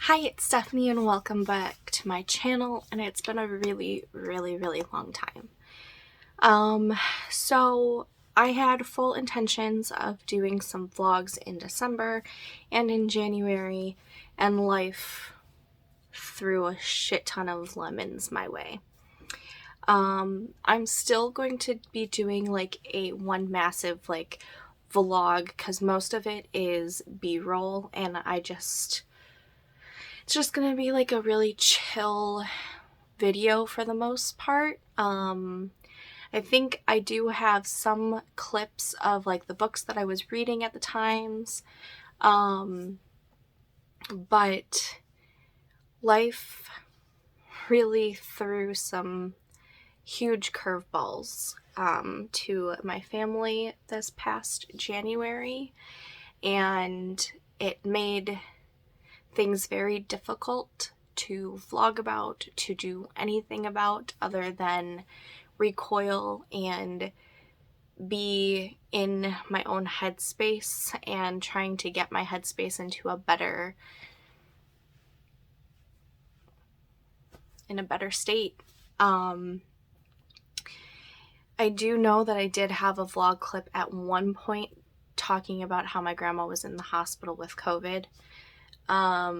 Hi, it's Stephanie and welcome back to my channel, and it's been a really long time. So I had full intentions of doing some vlogs in December and in January, and life threw a shit ton of lemons my way. I'm still going to be doing like one massive vlog because most of it is B-roll, and it's just gonna be like a really chill video for the most part. I think I do have some clips of like the books that I was reading at the times, but life really threw some huge curveballs to my family this past January, and it made things very difficult to vlog about, to do anything about other than recoil and be in my own headspace and trying to get my headspace into a better state. I do know that I did have a vlog clip at one point talking about how my grandma was in the hospital with COVID. I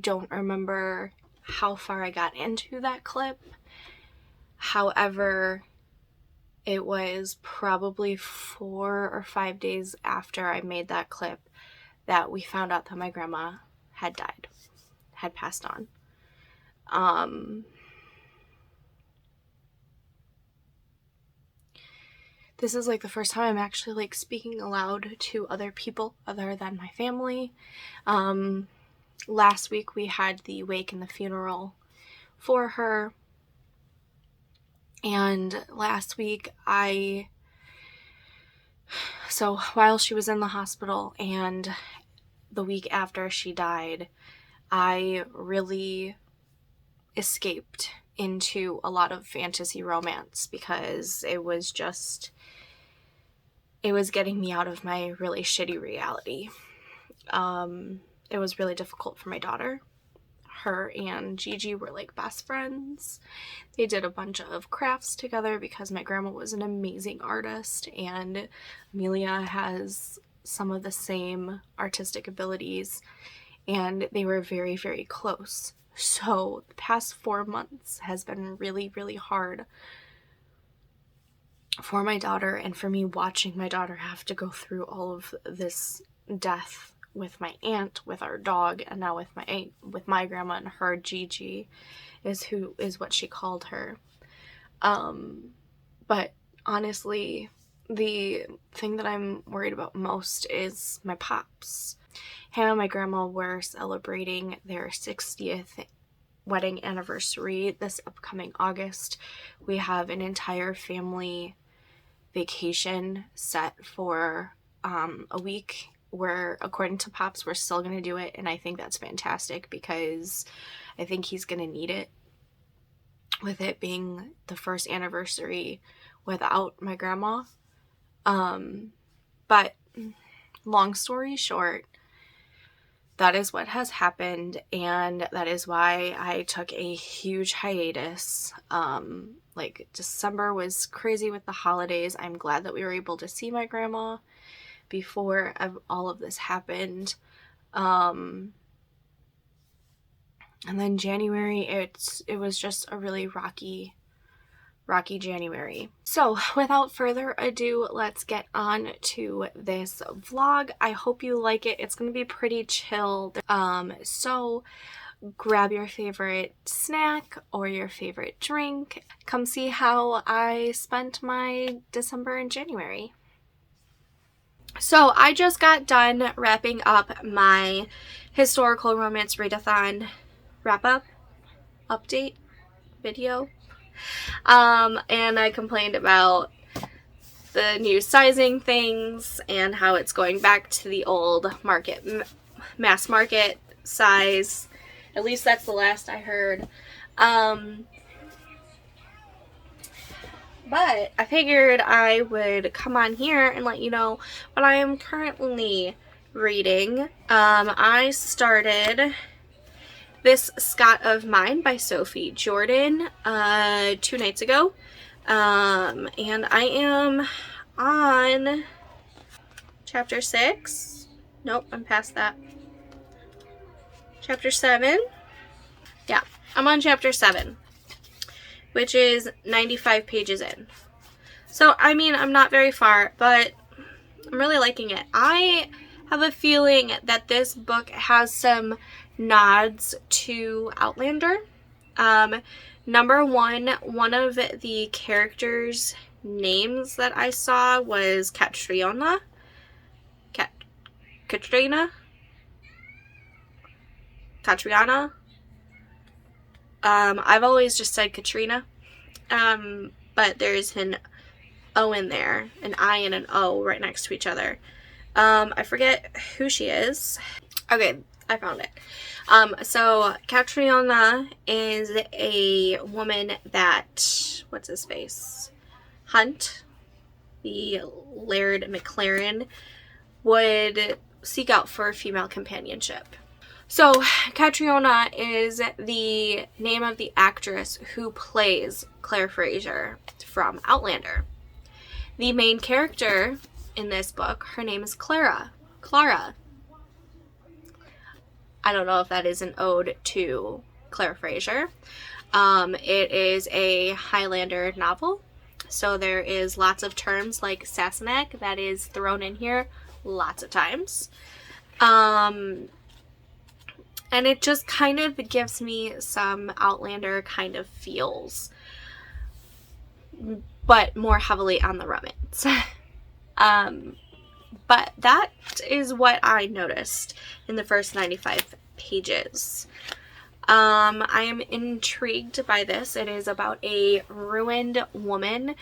don't remember how far I got into that clip. However, it was probably 4 or 5 days after I made that clip that we found out that my grandma had died, had passed on. This is like the first time I'm actually like speaking aloud to other people other than my family. Last week we had the wake and the funeral for her, and last week so while she was in the hospital and the week after she died, I really escaped into a lot of fantasy romance because it was getting me out of my really shitty reality. It was really difficult for my daughter. Her and Gigi were like best friends. They did a bunch of crafts together because my grandma was an amazing artist, and Amelia has some of the same artistic abilities, and they were very close. So the past 4 months has been really hard for my daughter, and for me watching my daughter have to go through all of this death with my aunt, with our dog, and now with my grandma, and her Gigi is what she called her. But honestly, the thing that I'm worried about most is my pops. Hannah and my grandma were celebrating their 60th wedding anniversary this upcoming August. We have an entire family vacation set for a week where, according to Pops, we're still going to do it, and I think that's fantastic because I think he's going to need it, with it being the first anniversary without my grandma. But long story short, that is what has happened, and that is why I took a huge hiatus. December was crazy with the holidays. I'm glad that we were able to see my grandma before all of this happened. And then January, it was just a really rocky January. So without further ado, let's get on to this vlog. I hope you like it. It's going to be pretty chill. So grab your favorite snack or your favorite drink. Come see how I spent my December and January. So I just got done wrapping up my historical romance readathon update video. And I complained about the new sizing things and how it's going back to the old mass market size. At least that's the last I heard. But I figured I would come on here and let you know what I am currently reading. I started This Scott of Mine by Sophie Jordan 2 nights ago. And I am on chapter 6. Nope, I'm past that. Chapter 7. Yeah, I'm on chapter 7, which is 95 pages in. So, I mean, I'm not very far, but I'm really liking it. I have a feeling that this book has some nods to Outlander. Number one of the characters' names that I saw was Katrina. Katrina? I've always just said Katrina. But there's an O in there, an I and an O right next to each other. I forget who she is. Okay, I found it. So Katrina is a woman that, what's his face? Hunt, the Laird McLaren, would seek out for female companionship. So Katrina is the name of the actress who plays Claire Fraser from Outlander. The main character in this book, her name is Clara. I don't know if that is an ode to Claire Fraser. It is a Highlander novel, so there is lots of terms like Sassenach that is thrown in here lots of times. And it just kind of gives me some Outlander kind of feels, but more heavily on the romance. But that is what I noticed in the first 95 pages. I am intrigued by this. It is about a ruined woman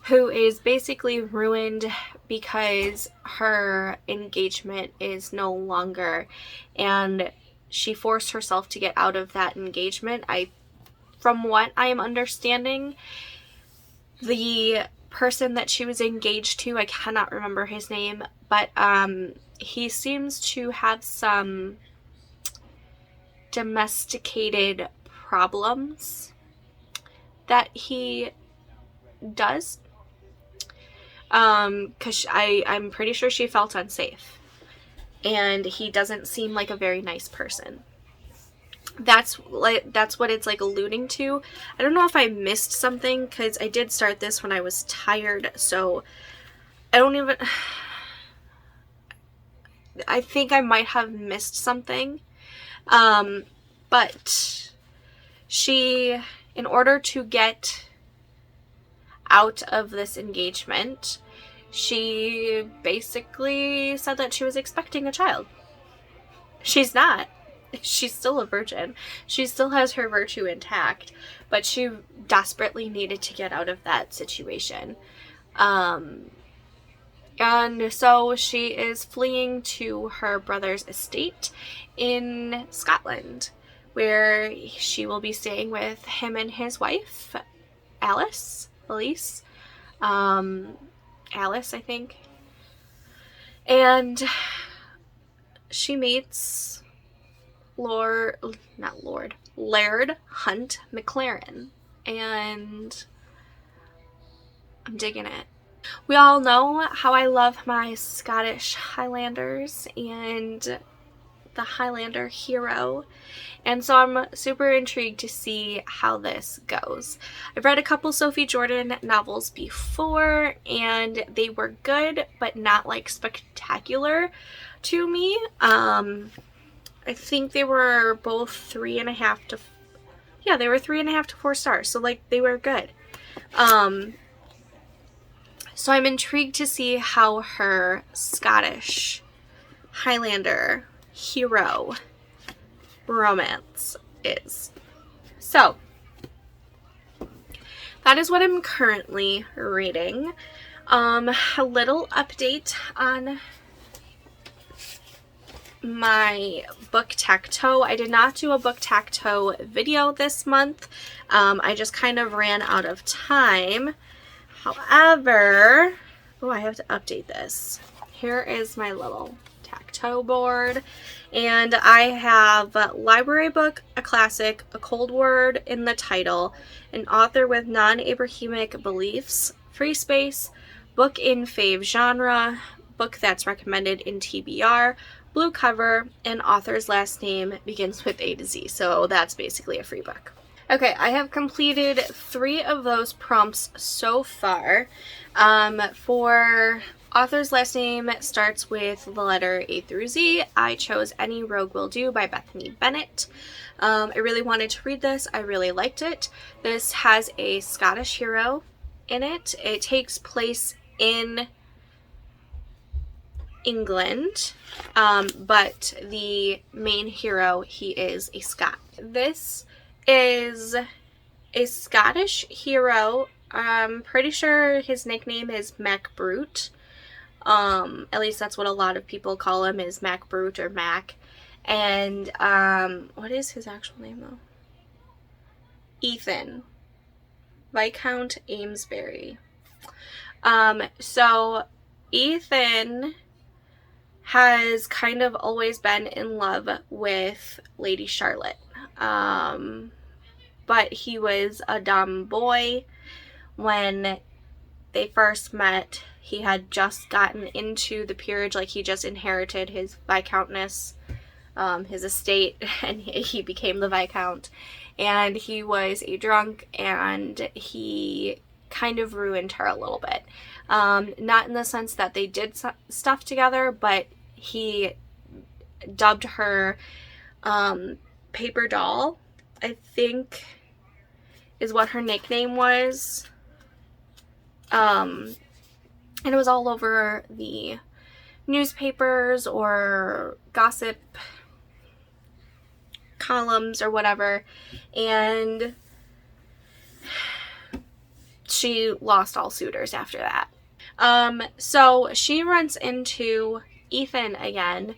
who is basically ruined because her engagement is no longer, and she forced herself to get out of that engagement. From what I am understanding, the person that she was engaged to, I cannot remember his name, but he seems to have some domesticated problems that he does, because I'm pretty sure she felt unsafe, and he doesn't seem like a very nice person. That's what it's like alluding to. I don't know if I missed something, because I did start this when I was tired, so I think I might have missed something. But she, in order to get out of this engagement, she basically said that she was expecting a child. She's not. She's still a virgin. She still has her virtue intact, but she desperately needed to get out of that situation. And so she is fleeing to her brother's estate in Scotland, where she will be staying with him and his wife, Alice, I think. And she meets Laird Hunt McLaren, and I'm digging it. We all know how I love my Scottish Highlanders and the Highlander hero, and so I'm super intrigued to see how this goes. I've read a couple Sophie Jordan novels before, and they were good, but not like spectacular to me. I think they were both 3.5 to 4 stars, so like they were good. So I'm intrigued to see how her Scottish Highlander hero romance is. So that is what I'm currently reading. A little update on my book tacto. I did not do a book tacto video this month. I just kind of ran out of time. However, oh, I have to update this. Here is my little tacto. tic-tac-toe board. And I have a library book, a classic, a cold word in the title, an author with non-Abrahamic beliefs, free space, book in fave genre, book that's recommended in TBR, blue cover, and author's last name begins with A to Z. So that's basically a free book. Okay, I have completed 3 of those prompts so far. For author's last name starts with the letter A through Z. I chose Any Rogue Will Do by Bethany Bennett. I really wanted to read this. I really liked it. This has a Scottish hero in it. It takes place in England, but the main hero, he is a Scot. This is a Scottish hero. I'm pretty sure his nickname is Mac Brute. At least that's what a lot of people call him, is Mac Brute or Mac. And what is his actual name though? Ethan Viscount Amesbury. So Ethan has kind of always been in love with Lady Charlotte. But he was a dumb boy when they first met. He had just gotten into the peerage, like he just inherited his viscountness, his estate, and he became the Viscount. And he was a drunk, and he kind of ruined her a little bit. Not in the sense that they did stuff together, but he dubbed her Paper Doll, I think is what her nickname was. And it was all over the newspapers or gossip columns or whatever, and she lost all suitors after that. So she runs into Ethan again,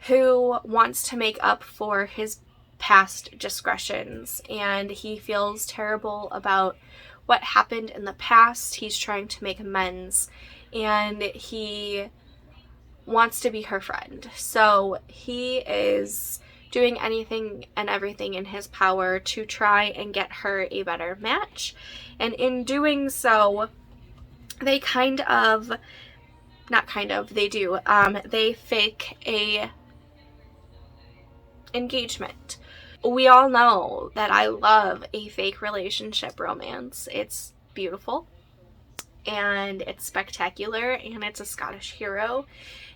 who wants to make up for his past discretions, and he feels terrible about what happened in the past. He's trying to make amends, and he wants to be her friend. So he is doing anything and everything in his power to try and get her a better match. And in doing so, they they fake a engagement. We all know that I love a fake relationship romance. It's beautiful and it's spectacular, and it's a Scottish hero,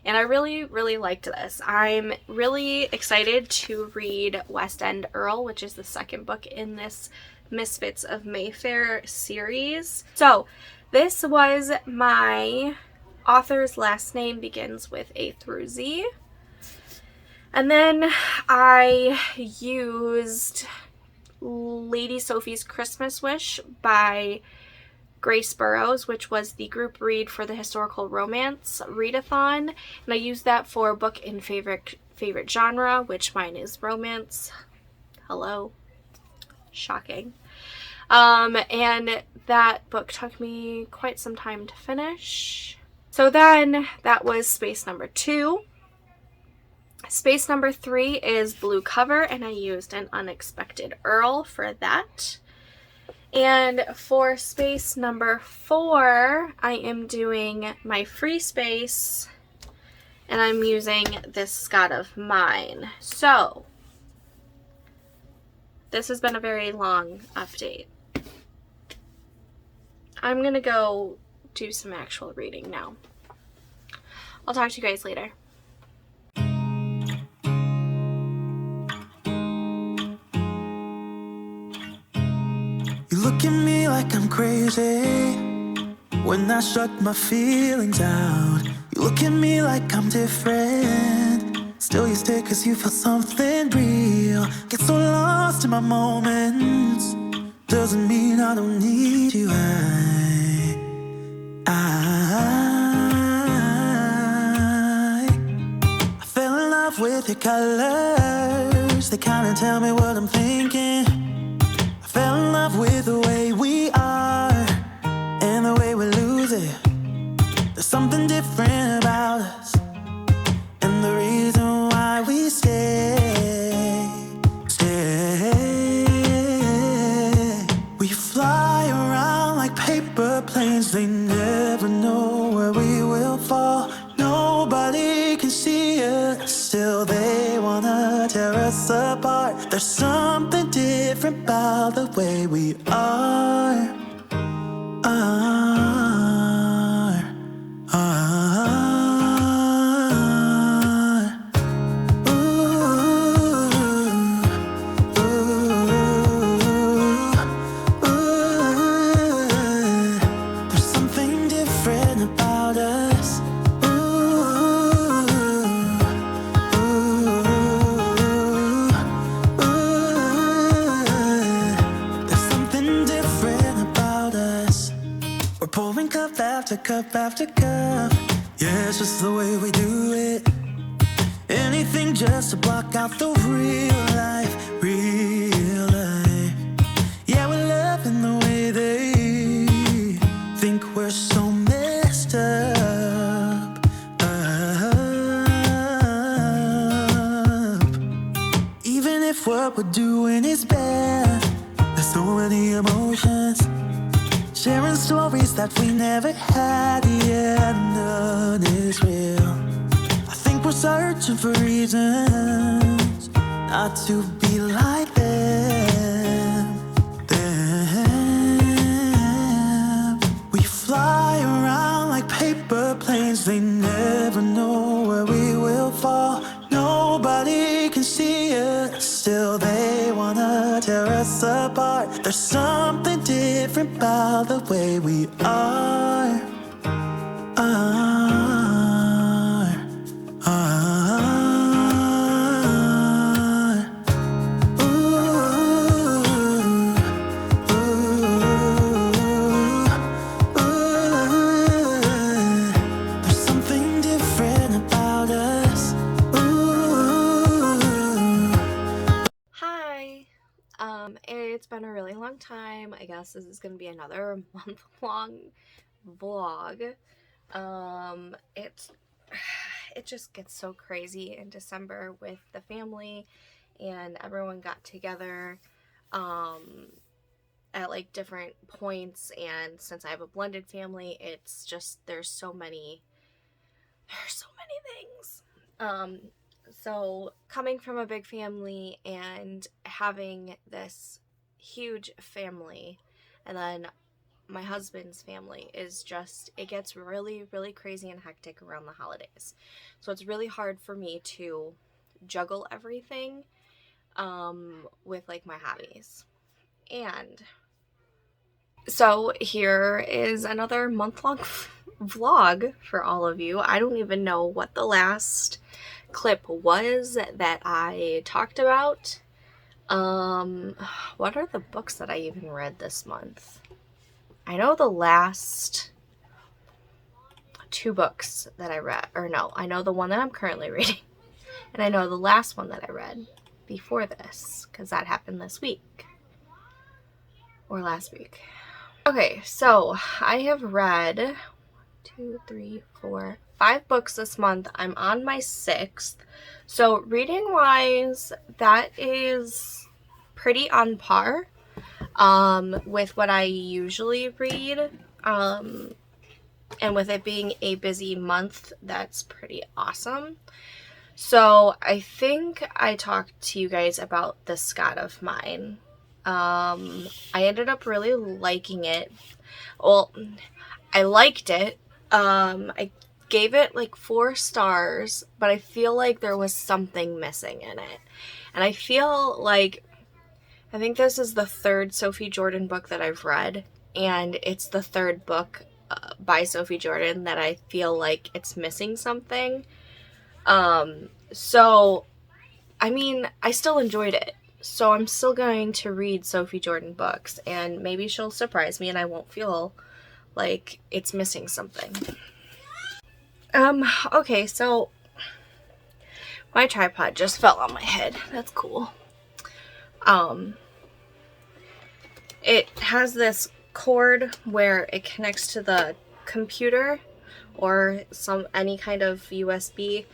and I really, really liked this. I'm really excited to read West End Earl, which is the second book in this Misfits of Mayfair series. So this was my author's last name begins with A through Z. And then I used Lady Sophie's Christmas Wish by Grace Burrows, which was the group read for the historical romance readathon, and I used that for book in favorite genre, which mine is romance. Hello. Shocking. And that book took me quite some time to finish. So then that was space number 2. Space number 3 is blue cover, and I used An Unexpected Earl for that. And for space number 4, I am doing my free space, and I'm using this Scott of Mine. So this has been a very long update. I'm gonna go do some actual reading now. I'll talk to you guys later. You look at me like I'm crazy when I shut my feelings out. You look at me like I'm different, still you stay cause you feel something real. Get so lost in my moments, doesn't mean I don't need you. I fell in love with your colors, they kinda tell me what I'm thinking. I fell in love with the way we are and the way we lose it. There's something different about us, and the reason still they wanna tear us apart. There's something different about the way we are. There's something different about us. There's something different about us. We're pouring cup after cup after cup. Yeah, it's just the way we do it. Anything just to block out the real life, real life. Yeah, we're loving the way they think we're so messed up. Even if what we're doing is bad, there's so many emotions. Sharing stories that we never had, yeah, none is real. I think we're searching for reasons not to be like them. We fly around like paper planes, they never know where we will fall. Nobody can see us, still they wanna tear us apart. There's something different about the way we are. There's something different about us. Hi. It's been a really long time. I guess this is gonna be another month-long vlog. It just gets so crazy in December with the family, and everyone got together at like different points, and since I have a blended family, it's just there's so many things. So coming from a big family and having this huge family, and then my husband's family is just, it gets really, really crazy and hectic around the holidays. So it's really hard for me to juggle everything with like my hobbies. And so here is another month-long vlog for all of you. I don't even know what the last clip was that I talked about. What are the books that I even read this month? I know the last 2 books that I read, or no, I know the one that I'm currently reading, and I know the last one that I read before this, because that happened this week, or last week. Okay, so I have read 2, 3, 4, 5 books this month. I'm on my 6th, so reading wise, that is pretty on par with what I usually read, and with it being a busy month, that's pretty awesome. So I think I talked to you guys about this Scott of mine. I ended up really liking it. Well, I liked it. I gave it like 4 stars, but I feel like there was something missing in it. And I feel like, I think this is the 3rd Sophie Jordan book that I've read, and it's the 3rd book by Sophie Jordan that I feel like it's missing something. So, I mean, I still enjoyed it. So I'm still going to read Sophie Jordan books, and maybe she'll surprise me and I won't feel like it's missing something. Okay, so my tripod just fell on my head. That's cool. It has this cord where it connects to the computer or any kind of USB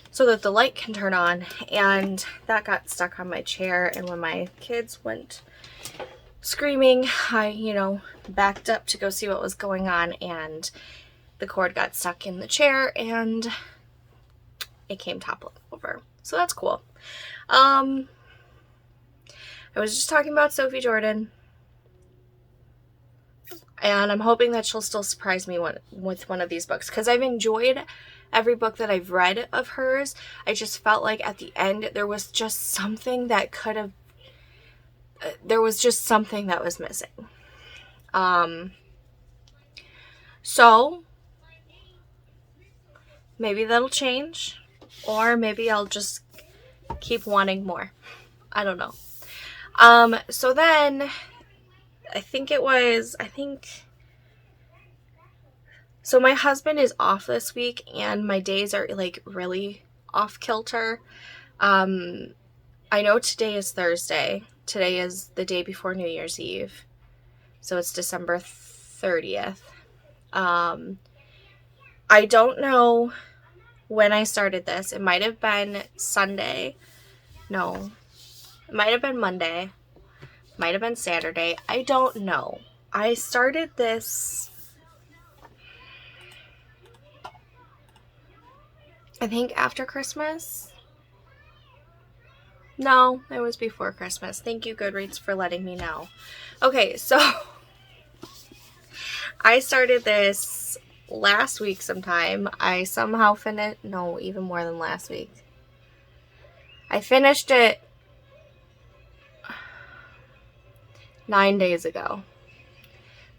so that the light can turn on, and that got stuck on my chair, and when my kids went screaming, I, backed up to go see what was going on, and the cord got stuck in the chair and it came toppling over. So that's cool. I was just talking about Sophie Jordan, and I'm hoping that she'll still surprise me with one of these books, because I've enjoyed every book that I've read of hers. I just felt like at the end there was just something that could have, there was just something that was missing. So maybe that'll change, or maybe I'll just keep wanting more. I don't know. So then so my husband is off this week, and my days are like really off kilter. I know today is Thursday. Today is the day before New Year's Eve. So it's December 30th. I don't know when I started this. It might have been Sunday. No. It might have been Monday. Might have been Saturday. I don't know. I started this, I think, after Christmas. No, it was before Christmas. Thank you, Goodreads, for letting me know. Okay, so I started this last week sometime. I somehow finished, no, even more than last week. I finished it 9 days ago.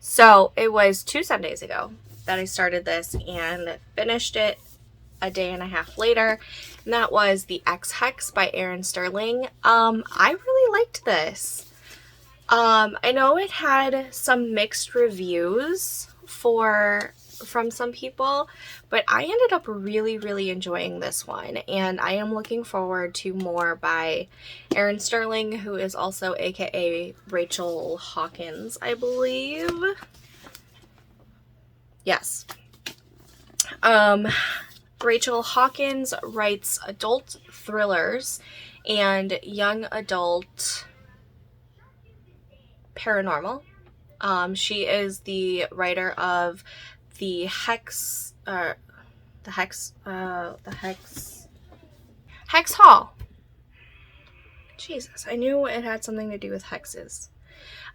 So it was 2 Sundays ago that I started this and finished it a day and a half later. And that was the X Hex by Erin Sterling. I really liked this. I know it had some mixed reviews from some people, but I ended up really, really enjoying this one, and I am looking forward to more by Erin Sterling, who is also aka Rachel Hawkins, I believe. Yes. Rachel Hawkins writes adult thrillers and young adult paranormal. She is the writer of the Hex Hall. Jesus, I knew it had something to do with hexes.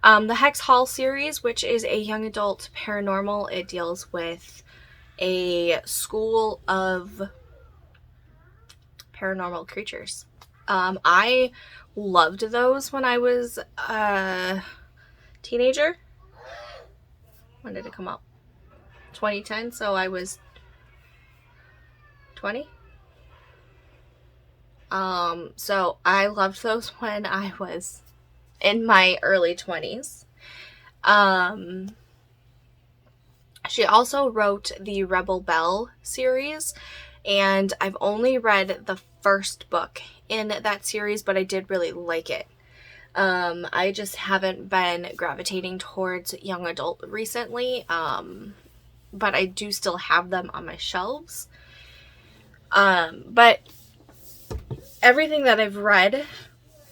The Hex Hall series, which is a young adult paranormal. It deals with a school of paranormal creatures. I loved those when I was a teenager. When did it come out? 2010, so I was 20. So I loved those when I was in my early 20s. She also wrote the Rebel Belle series, and I've only read the first book in that series, but I did really like it. I just haven't been gravitating towards young adult recently, but I do still have them on my shelves. But everything that I've read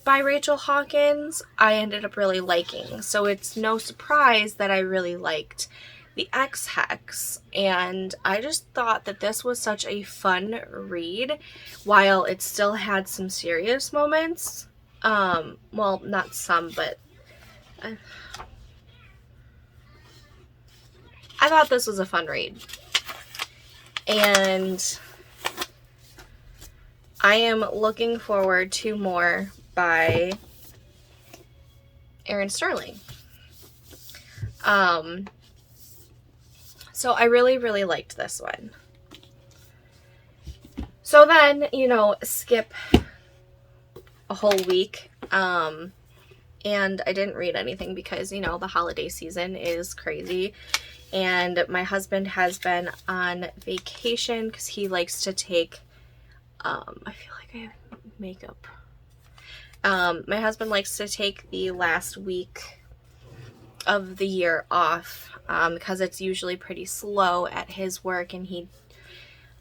by Rachel Hawkins, I ended up really liking. So it's no surprise that I really liked the X Hex, and I just thought that this was such a fun read while it still had some serious moments. Well, not some, but I thought this was a fun read, and I am looking forward to more by Erin Sterling. So I really, really liked this one. So then, skip a whole week, and I didn't read anything because, the holiday season is crazy, and my husband has been on vacation because he likes to take, I feel like I have makeup. My husband likes to take the last week of the year off, because it's usually pretty slow at his work, and he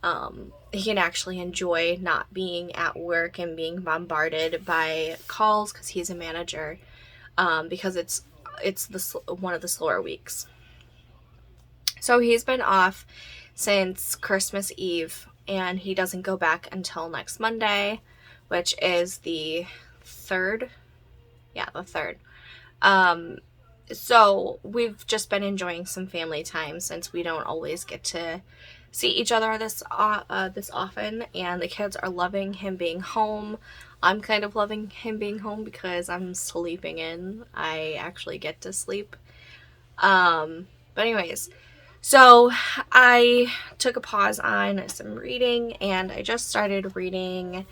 can actually enjoy not being at work and being bombarded by calls because he's a manager, because it's one of the slower weeks. So he's been off since Christmas Eve, and he doesn't go back until next Monday, which is the third. Yeah, the third. So we've just been enjoying some family time since we don't always get to see each other this often, and the kids are loving him being home. I'm kind of loving him being home because I'm sleeping in. I actually get to sleep. But anyways, so I took a pause on some reading, and I just started reading,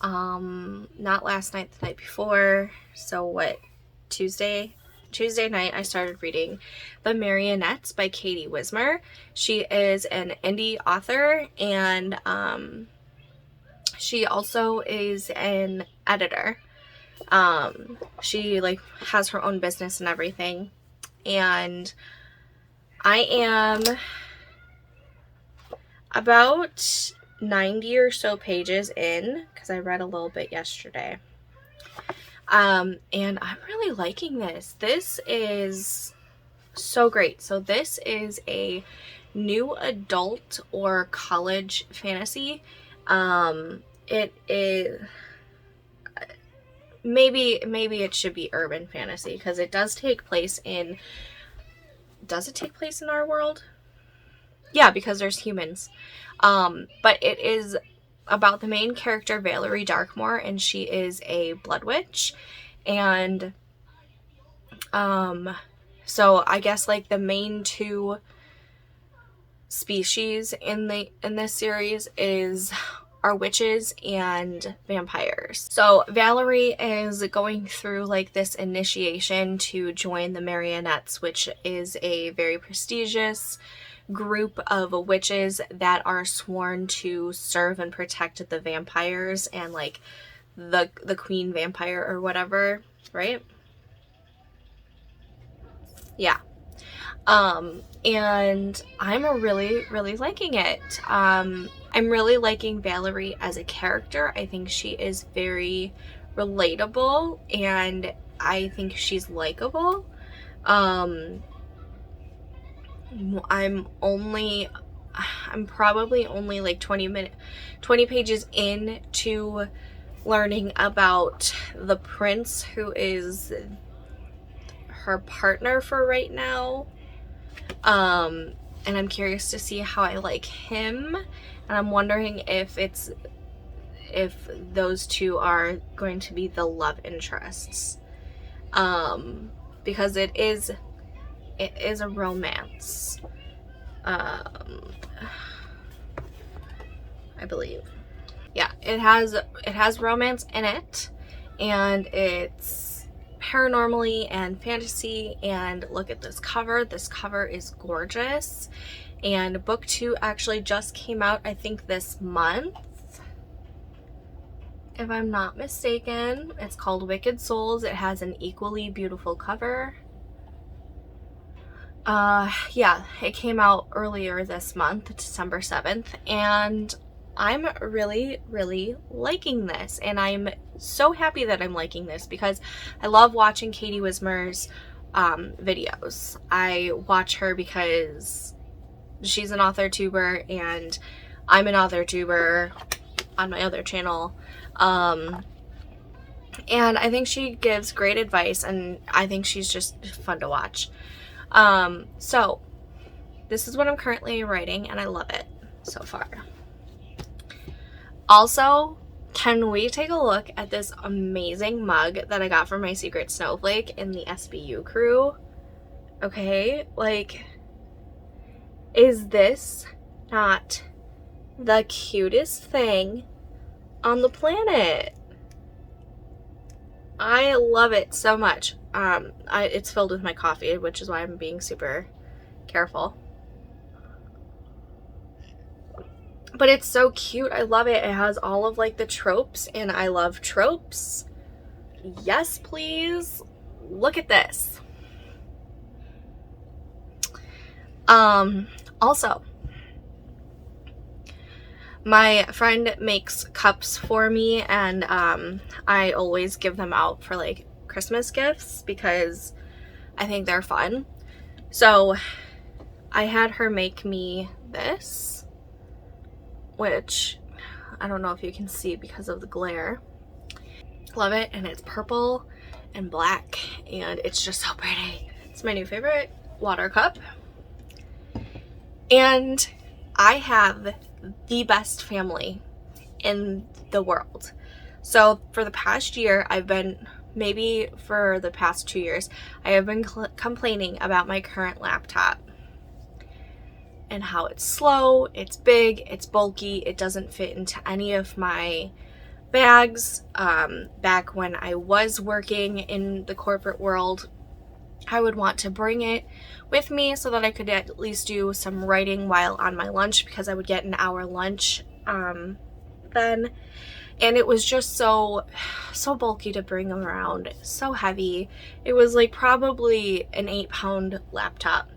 not last night, the night before. So what, Tuesday night, I started reading The Marionettes by Wismer. She is an indie author, and she also is an editor. She like has her own business and everything, and I am about 90 or so pages in, because I read a little bit yesterday. And I'm really liking this. This is so great. So this is a new adult or college fantasy. It is, maybe it should be urban fantasy, because it does take place in, does it take place in our world? Yeah, because there's humans. But it is about the main character, Valerie Darkmoor, and she is a blood witch. And so I guess like the main two species in this series are witches and vampires. So Valerie is going through like this initiation to join the Marionettes, which is a very prestigious group of witches that are sworn to serve and protect the vampires and like the queen vampire or whatever, right? Yeah. And I'm really liking it. I'm really liking Valerie as a character. I think she is very relatable, and I think she's likable. I'm probably only like 20 pages into learning about the prince, who is her partner for right now. And I'm curious to see how I like him, and I'm wondering if those two are going to be the love interests, because it is a romance, I believe. Yeah, it has romance in it, and it's paranormally and fantasy. And look at this cover. This cover is gorgeous. And book 2 actually just came out, I think, this month, if I'm not mistaken. It's called Wicked Souls. It has an equally beautiful cover. Yeah, it came out earlier this month, December 7th, and I'm really liking this, and I'm so happy that I'm liking this because I love watching Wismer's videos. I watch her because she's an author tuber, and I'm an author tuber on my other channel. And I think she gives great advice, and I think she's just fun to watch. So this is what I'm currently writing, and I love it so far. Also, can we take a look at this amazing mug that I got from my secret snowflake in the SBU crew? Okay, like, is this not the cutest thing on the planet? I love it so much. It's filled with my coffee, which is why I'm being super careful. But it's so cute. I love it. It has all of like the tropes, and I love tropes. Yes, please. Look at this. Also, my friend makes cups for me, and I always give them out for like Christmas gifts because I think they're fun. So I had her make me this, which I don't know if you can see because of the glare. Love it, and it's purple and black, and it's just so pretty. It's my new favorite water cup. And I have the best family in the world. So for the past year, maybe for the past 2 years, I have been complaining about my current laptop and how it's slow, it's big, it's bulky, it doesn't fit into any of my bags. Back when I was working in the corporate world, I would want to bring it with me so that I could at least do some writing while on my lunch, because I would get an hour lunch then. And it was just so bulky to bring around, so heavy. It was like probably an 8-pound laptop.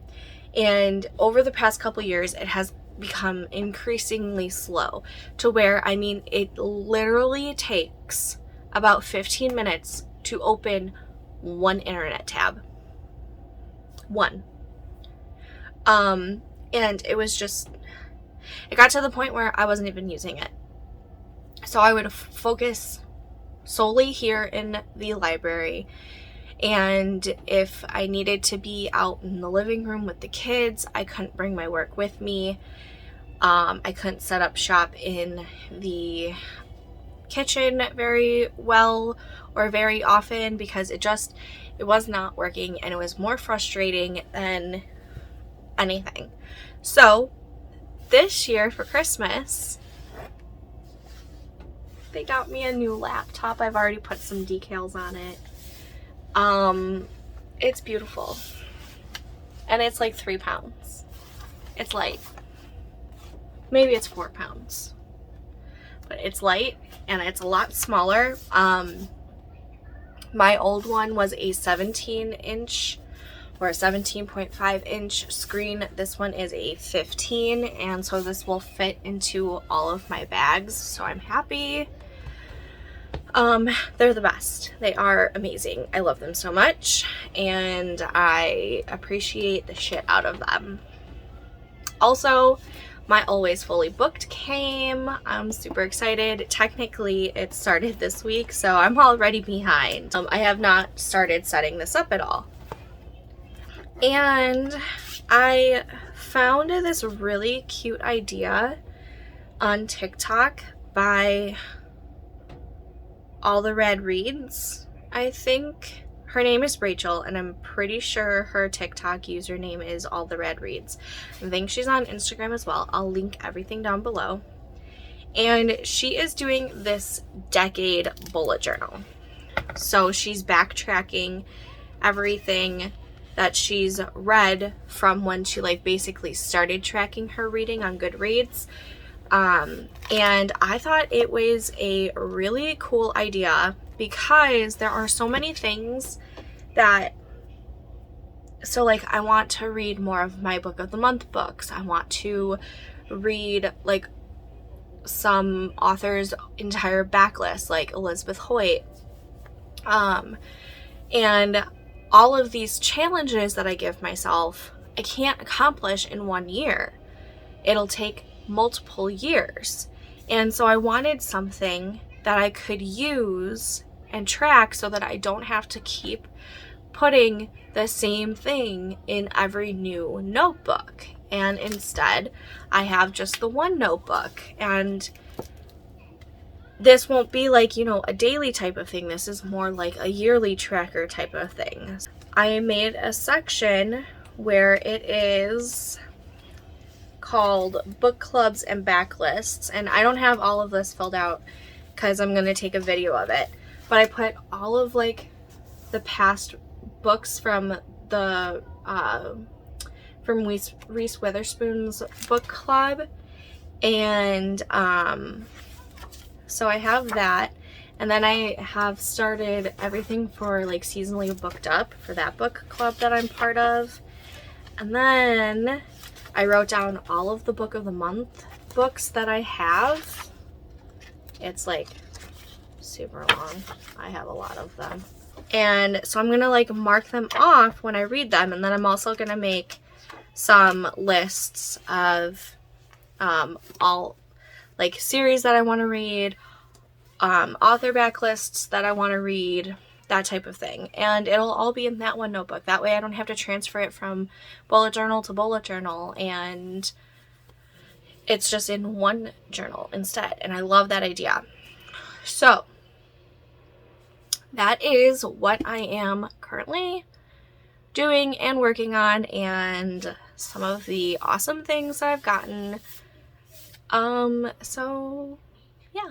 And over the past couple years, it has become increasingly slow to where, I mean, it literally takes about 15 minutes to open one internet tab. One. And it was just, it got to the point where I wasn't even using it. So I would focus solely here in the library, and if I needed to be out in the living room with the kids, I couldn't bring my work with me. I couldn't set up shop in the kitchen very well or very often, because it was not working, and it was more frustrating than anything. So this year for Christmas, they got me a new laptop. I've already put some decals on it. It's beautiful. And it's like 3 pounds. It's light. Maybe it's 4 pounds. But it's light and it's a lot smaller. My old one was a 17-inch or a 17.5 inch screen. This one is a 15, and so this will fit into all of my bags, so I'm happy. They're the best. They are amazing. I love them so much, and I appreciate the shit out of them. Also, my Always Fully Booked came. I'm super excited. Technically, it started this week, so I'm already behind. I have not started setting this up at all. And I found this really cute idea on TikTok by All the Red Reads, I think. Her name is Rachel, and I'm pretty sure her TikTok username is All the Red Reads. I think she's on Instagram as well. I'll link everything down below. And she is doing this decade bullet journal. So she's backtracking everything that she's read from when she basically started tracking her reading on Goodreads. And I thought it was a really cool idea, because there are so many things that, I want to read more of my book of the month books. I want to read some authors' entire backlist, like Elizabeth Hoyt. And all of these challenges that I give myself, I can't accomplish in 1 year. It'll take multiple years. And so I wanted something that I could use and track so that I don't have to keep putting the same thing in every new notebook. And instead, I have just the one notebook. And this won't be a daily type of thing. This is more like a yearly tracker type of thing. I made a section where it is called book clubs and backlists, and I don't have all of this filled out because I'm going to take a video of it, but I put all of the past books from the from Reese Witherspoon's book club, and so I have that. And then I have started everything for seasonally booked up for that book club that I'm part of. And then I wrote down all of the book of the month books that I have. It's super long. I have a lot of them. And so I'm gonna mark them off when I read them. And then I'm also gonna make some lists of all like series that I want to read, author backlists that I want to read, that type of thing. And it'll all be in that one notebook. That way I don't have to transfer it from bullet journal to bullet journal, and it's just in one journal instead. And I love that idea. So that is what I am currently doing and working on, and some of the awesome things that I've gotten. So yeah.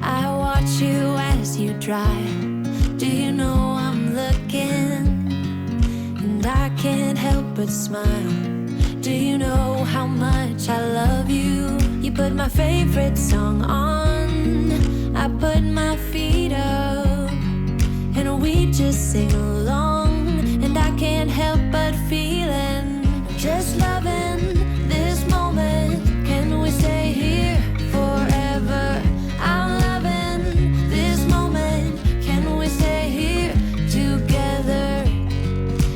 I watch you as you drive. Do you know I'm looking? And I can't help but smile. Do you know how much I love you? You put my favorite song on, I put my feet up, and we just sing along. And I can't help but feeling, just loving this moment. Can we stay here forever? I'm loving this moment. Can we stay here together?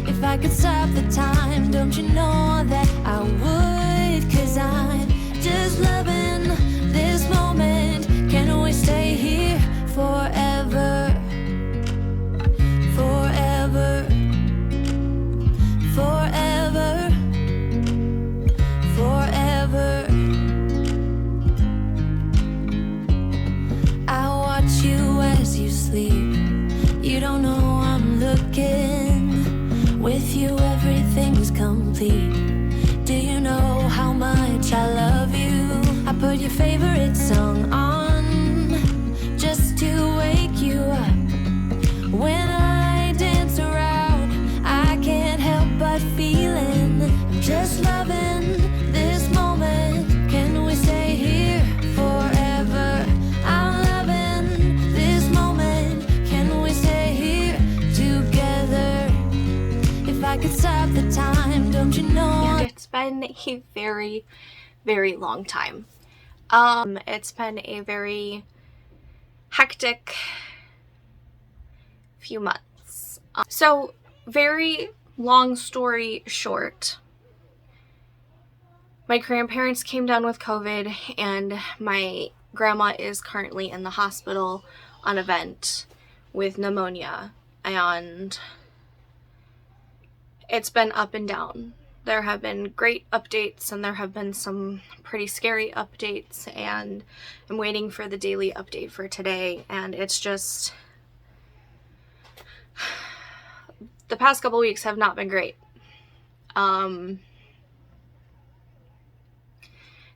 If I could stop the time, don't you know that I would? 'Cause I'm just loving this moment. Can we stay here forever? Forever. Forever. Forever. I watch you as you sleep. You don't know I'm looking. With you everything's complete. Do you know how much I love you? I put your favorite song on just to wake you up. When I dance around, I can't help but feeling, I'm just loving this moment. Can we stay here forever? I'm loving this moment. Can we stay here together? If I could stop the time, don't you know? And it's been a very, very long time. It's been a very hectic few months. So, very long story short, my grandparents came down with COVID, and my grandma is currently in the hospital on a vent with pneumonia, and it's been up and down. There have been great updates, and there have been some pretty scary updates, and I'm waiting for the daily update for today, and it's just, the past couple weeks have not been great.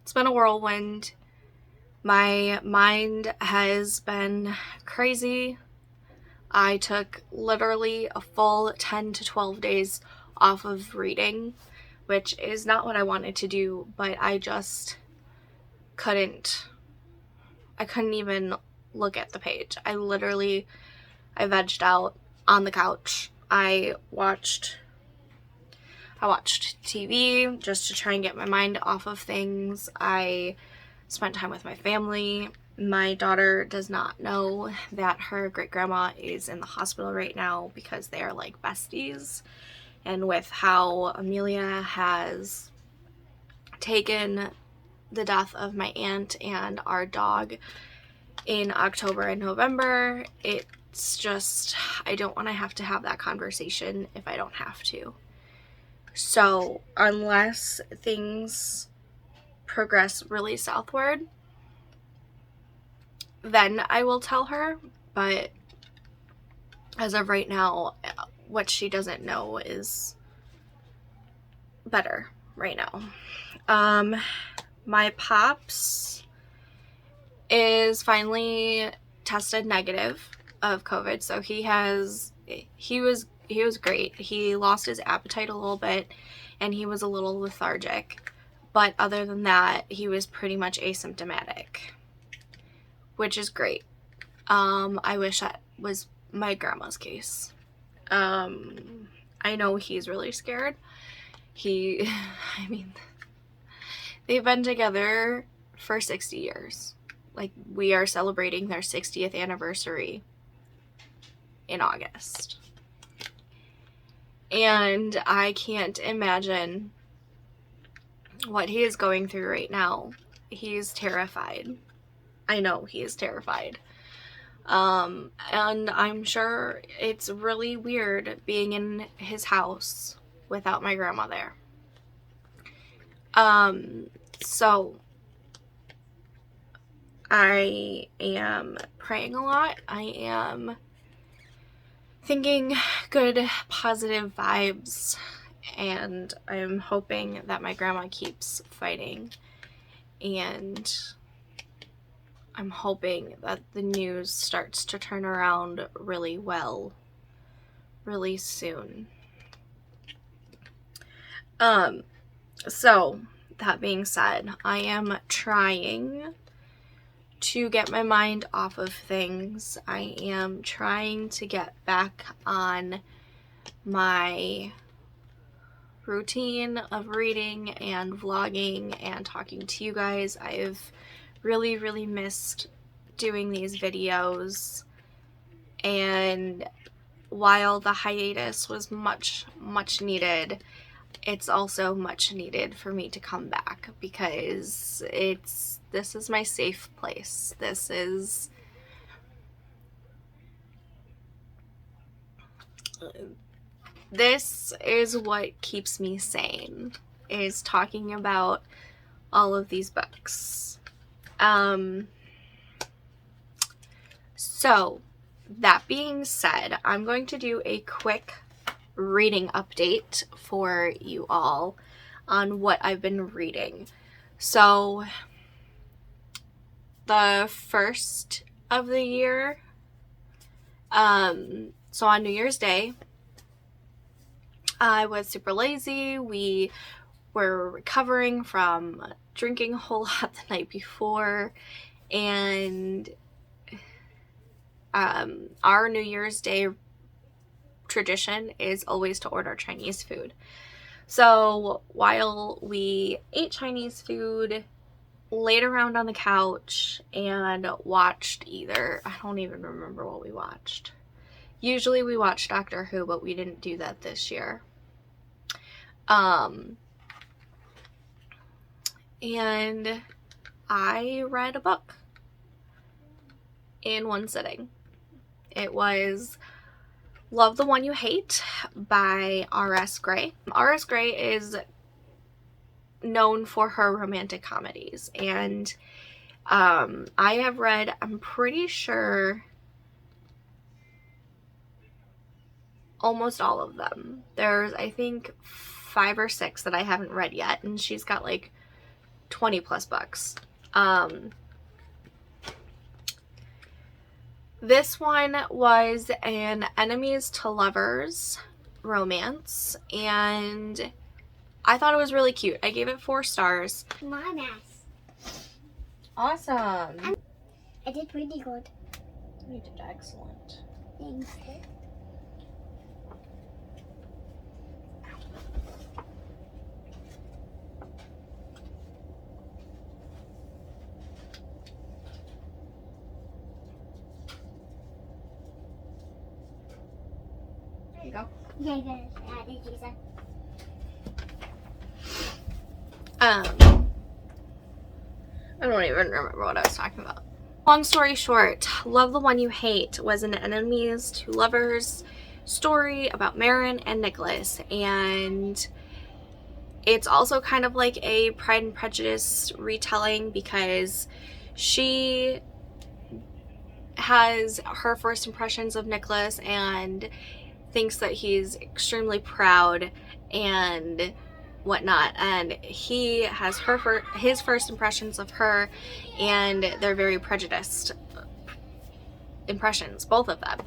It's been a whirlwind. My mind has been crazy. I took literally a full 10 to 12 days off of reading, which is not what I wanted to do, but I just couldn't. I couldn't even look at the page. I vegged out on the couch. I watched TV just to try and get my mind off of things. I spent time with my family. My daughter does not know that her great-grandma is in the hospital right now because they are like besties. And with how Amelia has taken the death of my aunt and our dog in October and November, it's just, I don't want to have that conversation if I don't have to. So unless things progress really southward, then I will tell her. But as of right now, what she doesn't know is better right now. My pops is finally tested negative of COVID, so he was great. He lost his appetite a little bit, and he was a little lethargic, but other than that, he was pretty much asymptomatic, which is great. I wish that was my grandma's case. I know he's really scared. I mean, they've been together for 60 years. Like, we are celebrating their 60th anniversary in August. And I can't imagine what he is going through right now. He's terrified. I know he is terrified. And I'm sure it's really weird being in his house without my grandma there. So I am praying a lot. I am thinking good, positive vibes, and I'm hoping that my grandma keeps fighting, and I'm hoping that the news starts to turn around really well, really soon. So that being said, I am trying to get my mind off of things. I am trying to get back on my routine of reading and vlogging and talking to you guys. I've really missed doing these videos, and while the hiatus was much needed, it's also much needed for me to come back, because this is my safe place. This is what keeps me sane, is talking about all of these books. So that being said, I'm going to do a quick reading update for you all on what I've been reading. So the first of the year, so on New Year's Day, I was super lazy. We were recovering from drinking a whole lot the night before, and our New Year's Day tradition is always to order Chinese food. So while we ate Chinese food, laid around on the couch and watched I don't even remember what we watched. Usually we watch Doctor Who, but we didn't do that this year. And I read a book in one sitting. It was Love the One You Hate by R.S. Gray. R.S. Gray is known for her romantic comedies, and I have read, I'm pretty sure, almost all of them. There's, I think, 5 or 6 that I haven't read yet, and she's got like 20 plus books. This one was an enemies to lovers romance, and I thought it was really cute. I gave it 4 stars. My math. Awesome. I did pretty good. You did excellent. Thanks. There you go. Yeah, good. I did use that. I don't even remember what I was talking about. Long story short, Love the One You Hate was an enemies to lovers story about Marin and Nicholas, and it's also kind of like a Pride and Prejudice retelling, because she has her first impressions of Nicholas and thinks that he's extremely proud and whatnot, and he has his first impressions of her, and they're very prejudiced impressions, both of them,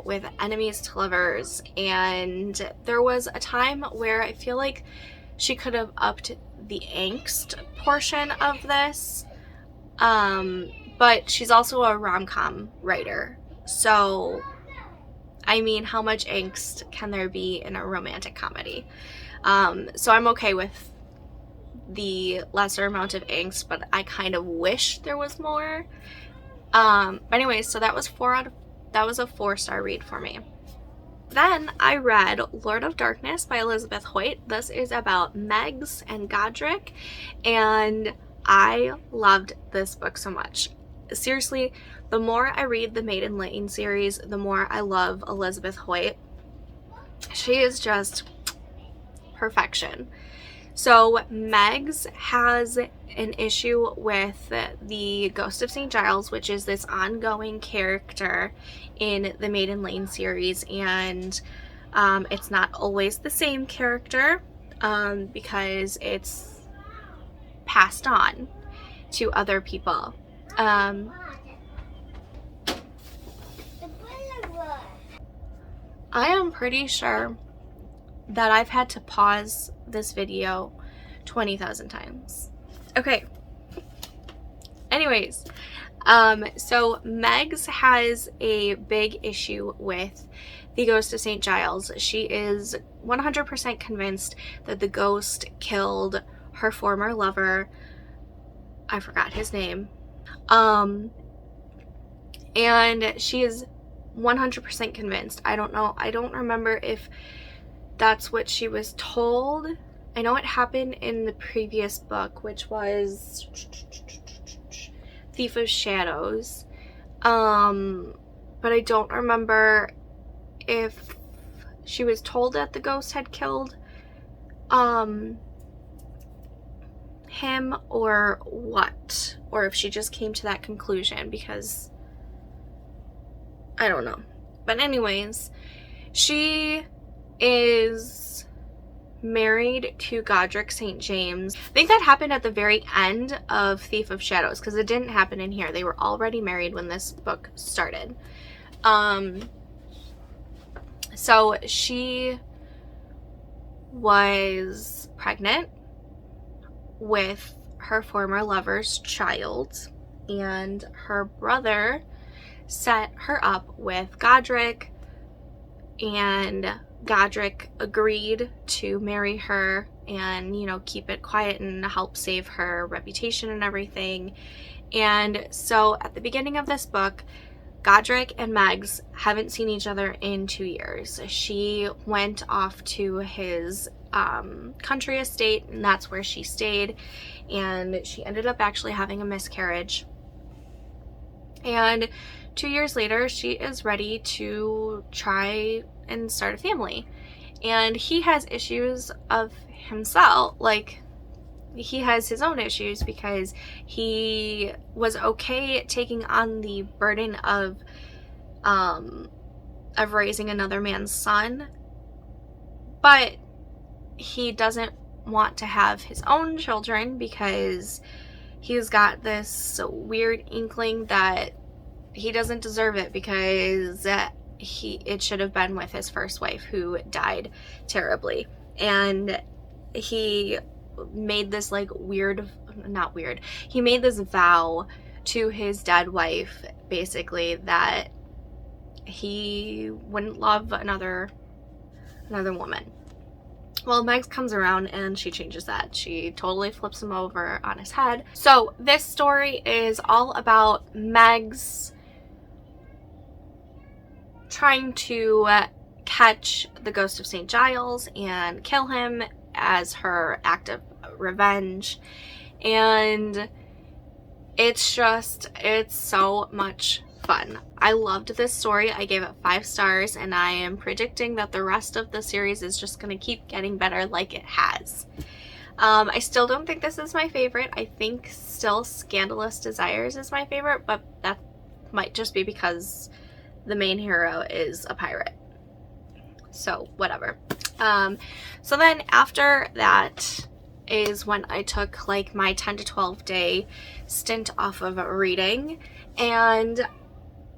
with enemies to lovers. And there was a time where I feel like she could have upped the angst portion of this, but she's also a rom-com writer, so I mean, how much angst can there be in a romantic comedy? So I'm okay with the lesser amount of angst, but I kind of wish there was more. Anyways, so that was a 4-star read for me. Then I read Lord of Darkness by Elizabeth Hoyt. This is about Megs and Godric, and I loved this book so much. Seriously, the more I read the Maiden Lane series, the more I love Elizabeth Hoyt. She is just perfection. So Megs has an issue with the Ghost of St. Giles, which is this ongoing character in the Maiden Lane series, and it's not always the same character because it's passed on to other people. I am pretty sure that I've had to pause this video 20,000 times. Okay. Anyways, so Megs has a big issue with the Ghost of St. Giles. She is 100% convinced that the ghost killed her former lover. I forgot his name. And she is 100% convinced. I don't know. I don't remember if that's what she was told. I know it happened in the previous book, which was Thief of Shadows. But I don't remember if she was told that the ghost had killed him or what, or if she just came to that conclusion, because I don't know. But anyways, she is married to Godric St. James. I think that happened at the very end of Thief of Shadows, because it didn't happen in here. They were already married when this book started. So she was pregnant with her former lover's child, and her brother set her up with Godric, and Godric agreed to marry her and, you know, keep it quiet and help save her reputation and everything. And so at the beginning of this book, Godric and Megs haven't seen each other in 2 years. She went off to his country estate, and that's where she stayed, and she ended up actually having a miscarriage. And 2 years later, she is ready to try and start a family. And he has issues of himself, like he has his own issues, because he was okay taking on the burden of raising another man's son, but he doesn't want to have his own children because he's got this weird inkling that he doesn't deserve it, because it should have been with his first wife, who died terribly. And he made this he made this vow to his dead wife, basically, that he wouldn't love another woman. Well, Megs comes around and she changes that. She totally flips him over on his head. So this story is all about Megs trying to catch the Ghost of St. Giles and kill him as her act of revenge. And it's so much fun. I loved this story. I gave it 5 stars, and I am predicting that the rest of the series is just going to keep getting better like it has. I still don't think this is my favorite. I think still Scandalous Desires is my favorite, but that might just be because the main hero is a pirate. So whatever. So then after that is when I took like my 10 to 12 day stint off of reading. And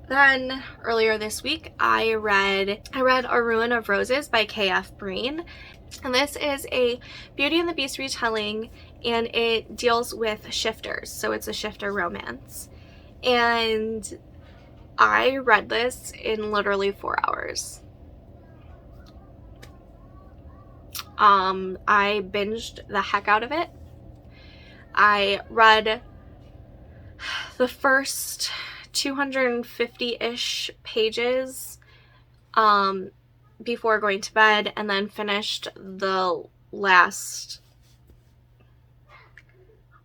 then earlier this week I read A Ruin of Roses by K.F. Breen. And this is a Beauty and the Beast retelling, and it deals with shifters. So it's a shifter romance. And I read this in literally 4 hours. I binged the heck out of it. I read the first 250-ish pages before going to bed, and then finished the last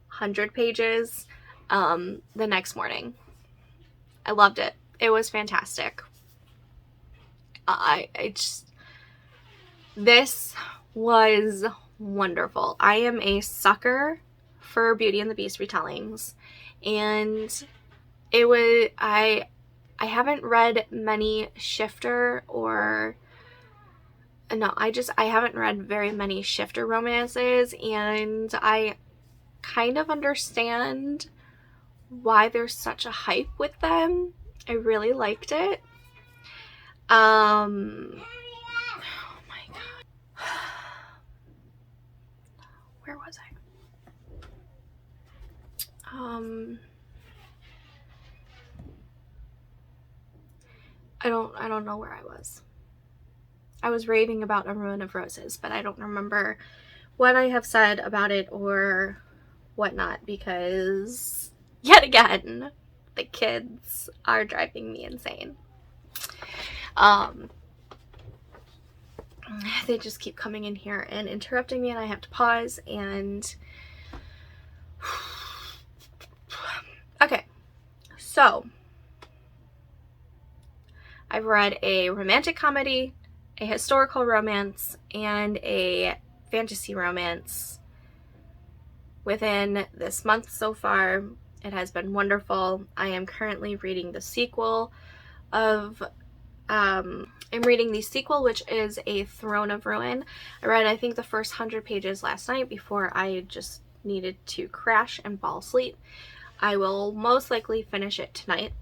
100 pages the next morning. I loved it. It was fantastic. This was wonderful. I am a sucker for Beauty and the Beast retellings, and it was, I haven't read many shifter or, no, I haven't read very many shifter romances, and I kind of understand why there's such a hype with them. I really liked it. Oh my god. Where was I? I don't know where I was. I was raving about A Ruin of Roses, but I don't remember what I have said about it or whatnot, because yet again, the kids are driving me insane. They just keep coming in here and interrupting me, and I have to pause. And okay, so I've read a romantic comedy, a historical romance, and a fantasy romance within this month so far. It has been wonderful. I am currently reading the sequel of I'm reading the sequel, which is A Throne of Ruin. I read, I think, the first 100 pages last night before I just needed to crash and fall asleep. I will most likely finish it tonight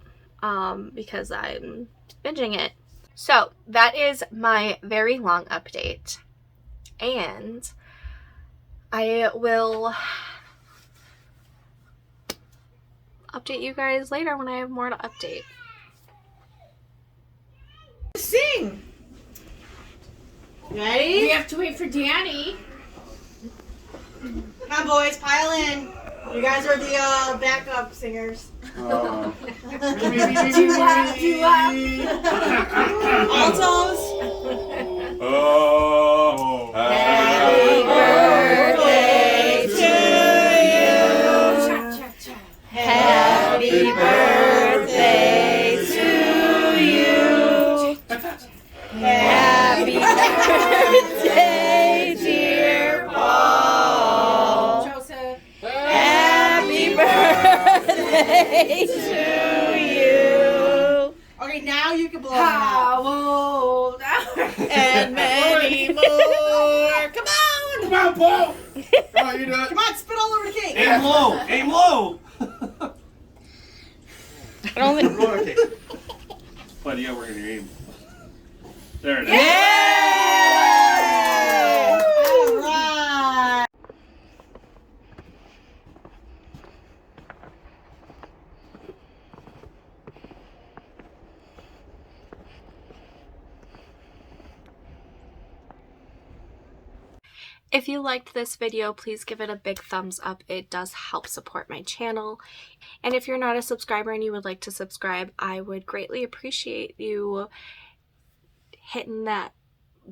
because I'm binging it. So that is my very long update, and I will update you guys later when I have more to update. Sing! Ready? We have to wait for Danny. Come on, boys, pile in. You guys are the backup singers. Altos. Oh, Happy birthday to you. Happy birthday to you. Happy birthday, dear Paul. Joseph. Happy birthday to you. Okay, now you can blow it out. How old are And many more. Come on. come on, Paul! Come on, you do it. Come on, spit all over the cake. Aim low! Aim low! I don't think Roller cake. Buddy, you gotta work on your aim. There it is. Yay! All right. If you liked this video, please give it a big thumbs up. It does help support my channel. And if you're not a subscriber and you would like to subscribe, I would greatly appreciate you hitting that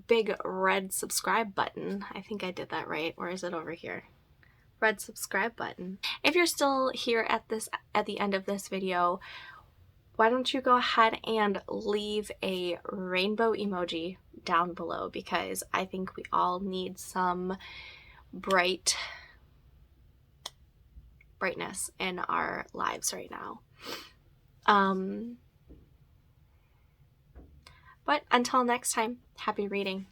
big red subscribe button. I think I did that right, or is it over here? Red subscribe button. If you're still here at the end of this video, why don't you go ahead and leave a rainbow emoji down below, because I think we all need some brightness in our lives right now. But until next time, happy reading.